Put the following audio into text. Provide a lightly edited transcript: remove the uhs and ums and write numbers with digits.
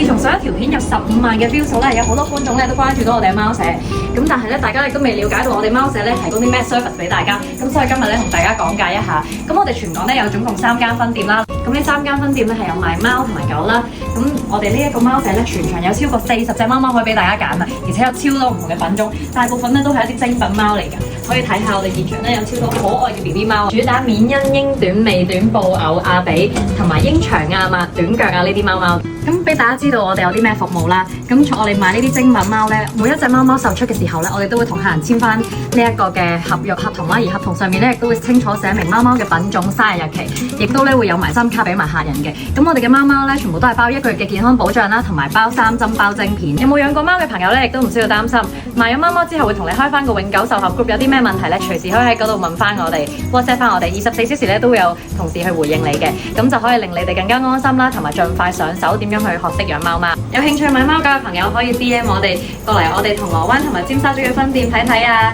自從上一條片有15萬嘅 view 數咧，有好多觀眾咧都關注到我哋嘅貓舍。咁但係咧，大家亦都未了解到我哋貓舍咧提供啲咩 service 俾大家。咁所以今日咧同大家講解一下。咁我哋全港咧有總共3間分店啦。咁呢3間分店咧係有賣貓同埋狗啦。咁我哋呢一個貓舍咧，全場有超過40隻貓貓可以俾大家揀啊，而且有超多唔同嘅品種，大部分咧都係一啲精品貓嚟㗎。可以睇下我哋現場咧有超多可愛嘅 BB 貓，主打緬因、英短、美短、布偶、亞比同埋英長亞馬、短腳啊呢啲貓貓。咁俾大家知道我哋有啲咩服務啦。咁我哋賣呢啲精品貓咧，每一隻貓貓售出嘅時候咧，我哋都會同客人簽翻呢一個嘅合約合同啦。而合同上面咧亦都會清楚寫明貓貓嘅品種、生日日期，亦都咧會有埋針卡俾埋客人嘅。咁我哋嘅貓貓咧全部都係包1個月嘅健康保障啦，同埋包3針包晶片。有冇養過貓嘅朋友咧，亦都唔需要擔心。賣咗貓貓之後會同你開翻個永久售後 group，有啲咩問題咧，隨時可以喺嗰度問翻我哋 WhatsApp 翻我哋24小時咧都會有同事去回應你嘅，咁就可以令你哋更加安心啦，同埋盡快上手點樣去學識養貓貓。有興趣買貓狗嘅朋友可以 DM 我哋過嚟我哋銅鑼灣同埋尖沙咀嘅分店睇睇啊！